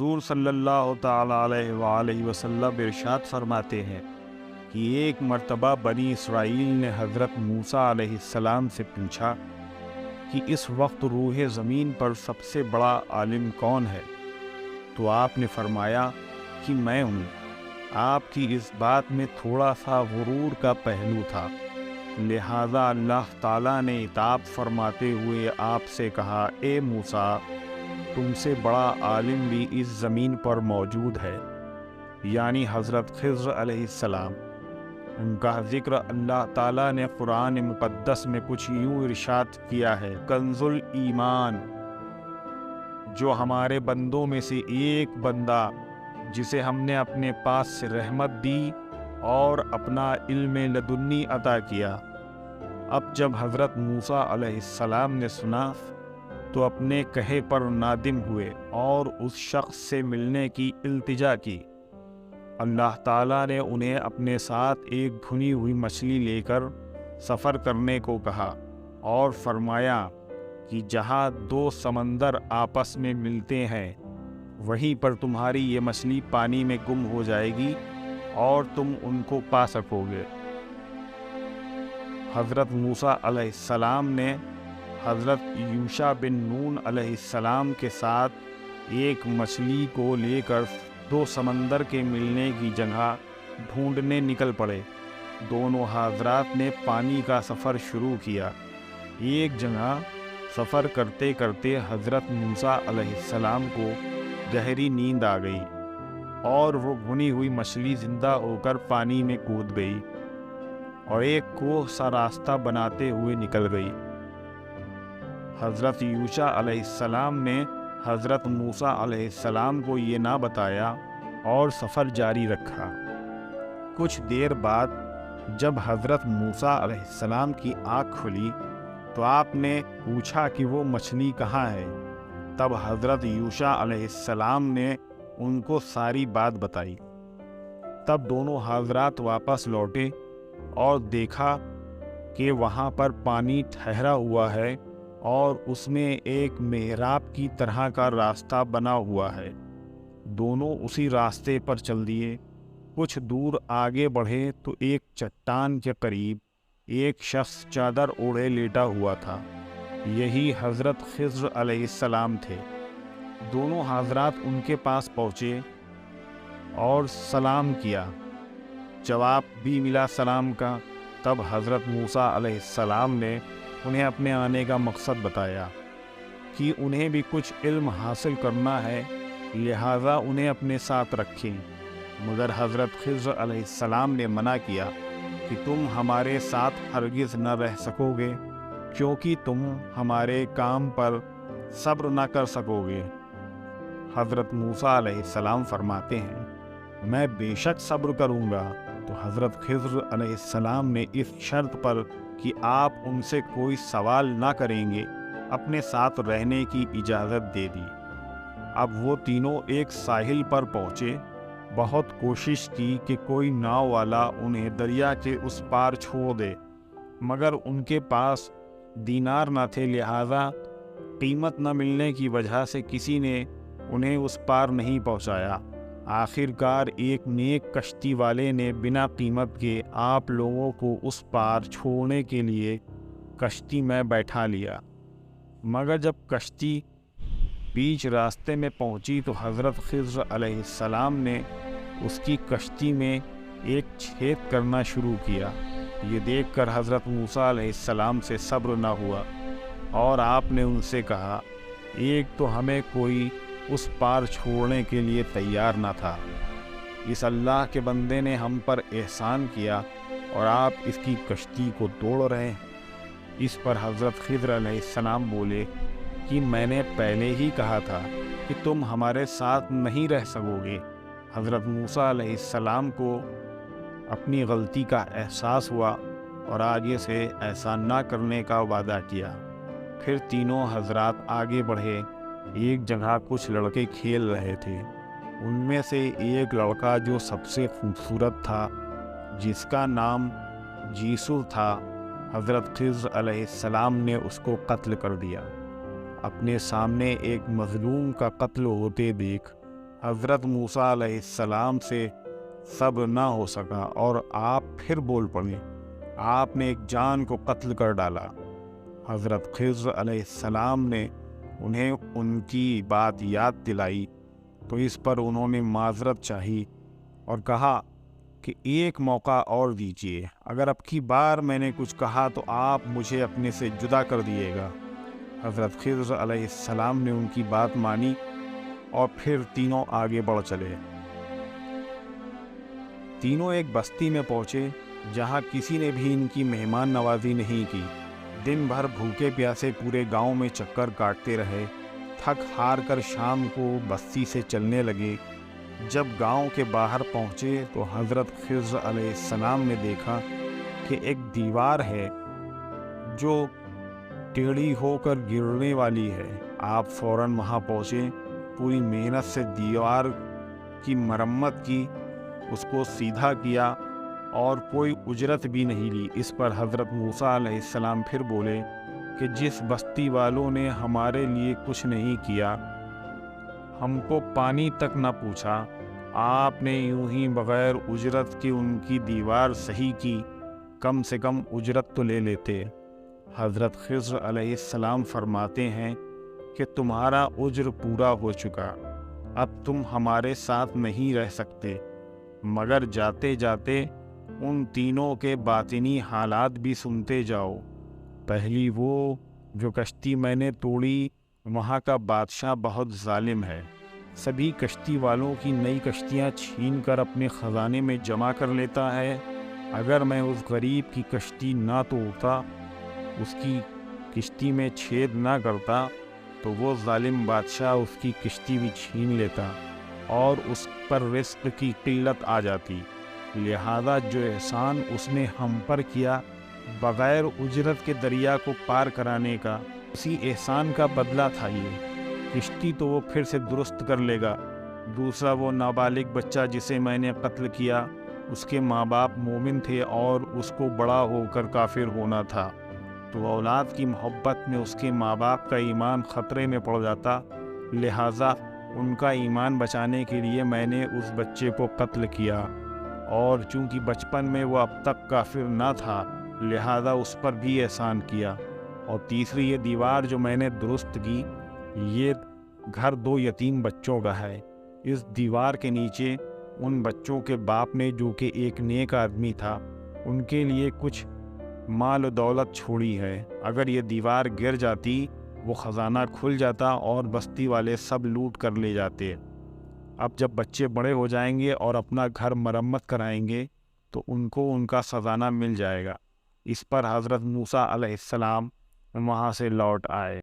حضور صلی اللہ تعالی علیہ وآلہ وسلم ارشاد فرماتے ہیں کہ ایک مرتبہ بنی اسرائیل نے حضرت موسیٰ علیہ السلام سے پوچھا کہ اس وقت روح زمین پر سب سے بڑا عالم کون ہے؟ تو آپ نے فرمایا کہ میں ہوں۔ آپ کی اس بات میں تھوڑا سا غرور کا پہلو تھا، لہذا اللہ تعالیٰ نے عتاب فرماتے ہوئے آپ سے کہا، اے موسیٰ، تم سے بڑا عالم بھی اس زمین پر موجود ہے، یعنی حضرت خضر علیہ السلام۔ ان کا ذکر اللہ تعالیٰ نے قرآن مقدس میں کچھ یوں ارشاد کیا ہے، کنز الایمان، جو ہمارے بندوں میں سے ایک بندہ جسے ہم نے اپنے پاس سے رحمت دی اور اپنا علم لدنی عطا کیا۔ اب جب حضرت موسیٰ علیہ السلام نے سنا تو اپنے کہے پر نادم ہوئے اور اس شخص سے ملنے کی التجا کی۔ اللہ تعالیٰ نے انہیں اپنے ساتھ ایک بھنی ہوئی مچھلی لے کر سفر کرنے کو کہا اور فرمایا کہ جہاں دو سمندر آپس میں ملتے ہیں وہیں پر تمہاری یہ مچھلی پانی میں گم ہو جائے گی اور تم ان کو پا سکو گے۔ حضرت موسیٰ علیہ السلام نے حضرت یوشع بن نون علیہ السلام کے ساتھ ایک مچھلی کو لے کر دو سمندر کے ملنے کی جگہ ڈھونڈنے نکل پڑے۔ دونوں حضرات نے پانی کا سفر شروع کیا۔ ایک جگہ سفر کرتے کرتے حضرت موسیٰ علیہ السلام کو گہری نیند آ گئی اور وہ بھنی ہوئی مچھلی زندہ ہو کر پانی میں کود گئی اور ایک کوہ سا راستہ بناتے ہوئے نکل گئی۔ حضرت یوشع علیہ السلام نے حضرت موسیٰ علیہ السلام کو یہ نہ بتایا اور سفر جاری رکھا۔ کچھ دیر بعد جب حضرت موسیٰ علیہ السلام کی آنکھ کھلی تو آپ نے پوچھا کہ وہ مچھلی کہاں ہے؟ تب حضرت یوشع علیہ السلام نے ان کو ساری بات بتائی۔ تب دونوں حضرات واپس لوٹے اور دیکھا کہ وہاں پر پانی ٹھہرا ہوا ہے اور اس میں ایک محراب کی طرح کا راستہ بنا ہوا ہے۔ دونوں اسی راستے پر چل دیے۔ کچھ دور آگے بڑھے تو ایک چٹان کے قریب ایک شخص چادر اوڑھے لیٹا ہوا تھا۔ یہی حضرت خضر علیہ السلام تھے۔ دونوں حضرات ان کے پاس پہنچے اور سلام کیا۔ جواب بھی ملا سلام کا۔ تب حضرت موسیٰ علیہ السلام نے انہیں اپنے آنے کا مقصد بتایا کہ انہیں بھی کچھ علم حاصل کرنا ہے، لہٰذا انہیں اپنے ساتھ رکھیں۔ مگر حضرت خضر علیہ السلام نے منع کیا کہ تم ہمارے ساتھ ہرگز نہ رہ سکو گے، کیونکہ تم ہمارے کام پر صبر نہ کر سکو گے۔ حضرت موسیٰ علیہ السلام فرماتے ہیں، میں بے شک صبر کروں گا۔ تو حضرت خضر علیہ السلام نے اس شرط پر کہ آپ ان سے کوئی سوال نہ کریں گے اپنے ساتھ رہنے کی اجازت دے دی۔ اب وہ تینوں ایک ساحل پر پہنچے۔ بہت کوشش کی کہ کوئی ناؤ والا انہیں دریا کے اس پار چھوڑ دے، مگر ان کے پاس دینار نہ تھے، لہذا قیمت نہ ملنے کی وجہ سے کسی نے انہیں اس پار نہیں پہنچایا۔ آخر کار ایک نیک کشتی والے نے بنا قیمت کے آپ لوگوں کو اس پار چھوڑنے کے لیے کشتی میں بیٹھا لیا، مگر جب کشتی بیچ راستے میں پہنچی تو حضرت خضر علیہ السلام نے اس کی کشتی میں ایک چھید کرنا شروع کیا۔ یہ دیکھ کر حضرت موسیٰ علیہ السلام سے صبر نہ ہوا اور آپ نے ان سے کہا، ایک تو ہمیں کوئی اس پار چھوڑنے کے لیے تیار نہ تھا، اس اللہ کے بندے نے ہم پر احسان کیا اور آپ اس کی کشتی کو توڑ رہے ہیں۔ اس پر حضرت خضر علیہ السلام بولے کہ میں نے پہلے ہی کہا تھا کہ تم ہمارے ساتھ نہیں رہ سکو گے۔ حضرت موسیٰ علیہ السلام کو اپنی غلطی کا احساس ہوا اور آگے سے ایسا نہ کرنے کا وعدہ کیا۔ پھر تینوں حضرات آگے بڑھے۔ ایک جگہ کچھ لڑکے کھیل رہے تھے۔ ان میں سے ایک لڑکا جو سب سے خوبصورت تھا، جس کا نام جیسر تھا، حضرت خضر علیہ السلام نے اس کو قتل کر دیا۔ اپنے سامنے ایک مظلوم کا قتل ہوتے دیکھ حضرت موسیٰ علیہ السلام سے صبر نہ ہو سکا اور آپ پھر بول پڑے۔ آپ نے ایک جان کو قتل کر ڈالا۔ حضرت خضر علیہ السلام نے انہیں ان کی بات یاد دلائی تو اس پر انہوں نے معذرت چاہی اور کہا کہ ایک موقع اور دیجیے، اگر اب کی بار میں نے کچھ کہا تو آپ مجھے اپنے سے جدا کر دیے گا۔ حضرت خضر علیہ السلام نے ان کی بات مانی اور پھر تینوں آگے بڑھ چلے۔ تینوں ایک بستی میں پہنچے جہاں کسی نے بھی ان کی مہمان نوازی نہیں کی۔ دن بھر بھوکے پیاسے پورے گاؤں میں چکر کاٹتے رہے، تھک ہار کر شام کو بستی سے چلنے لگے۔ جب گاؤں کے باہر پہنچے تو حضرت خضر علیہ السلام نے دیکھا کہ ایک دیوار ہے جو ٹیڑھی ہو کر گرنے والی ہے۔ آپ فوراً وہاں پہنچے، پوری محنت سے دیوار کی مرمت کی، اس کو سیدھا کیا اور کوئی اجرت بھی نہیں لی۔ اس پر حضرت موسیٰ علیہ السلام پھر بولے کہ جس بستی والوں نے ہمارے لیے کچھ نہیں کیا، ہم کو پانی تک نہ پوچھا، آپ نے یوں ہی بغیر اجرت کے ان کی دیوار صحیح کی، کم سے کم اجرت تو لے لیتے۔ حضرت خضر علیہ السلام فرماتے ہیں کہ تمہارا اجر پورا ہو چکا، اب تم ہمارے ساتھ نہیں رہ سکتے، مگر جاتے جاتے ان تینوں کے باطنی حالات بھی سنتے جاؤ۔ پہلی وہ جو کشتی میں نے توڑی، وہاں کا بادشاہ بہت ظالم ہے، سبھی کشتی والوں کی نئی کشتیاں چھین کر اپنے خزانے میں جمع کر لیتا ہے۔ اگر میں اس غریب کی کشتی نہ توڑتا، اس کی کشتی میں چھید نہ کرتا، تو وہ ظالم بادشاہ اس کی کشتی بھی چھین لیتا اور اس پر رزق کی قلت آ جاتی۔ لہذا جو احسان اس نے ہم پر کیا بغیر اجرت کے دریا کو پار کرانے کا، اسی احسان کا بدلہ تھا یہ۔ کشتی تو وہ پھر سے درست کر لے گا۔ دوسرا وہ نابالغ بچہ جسے میں نے قتل کیا، اس کے ماں باپ مومن تھے اور اس کو بڑا ہو کر کافر ہونا تھا، تو اولاد کی محبت میں اس کے ماں باپ کا ایمان خطرے میں پڑ جاتا، لہٰذا ان کا ایمان بچانے کے لیے میں نے اس بچے کو قتل کیا، اور چونکہ بچپن میں وہ اب تک کافر نہ تھا لہذا اس پر بھی احسان کیا۔ اور تیسری یہ دیوار جو میں نے درست کی، یہ گھر 2 یتیم بچوں کا ہے۔ اس دیوار کے نیچے ان بچوں کے باپ نے، جو کہ ایک نیک آدمی تھا، ان کے لیے کچھ مال و دولت چھوڑی ہے۔ اگر یہ دیوار گر جاتی، وہ خزانہ کھل جاتا اور بستی والے سب لوٹ کر لے جاتے۔ اب جب بچے بڑے ہو جائیں گے اور اپنا گھر مرمت کرائیں گے تو ان کو ان کا خزانہ مل جائے گا۔ اس پر حضرت موسیٰ علیہ السلام وہاں سے لوٹ آئے۔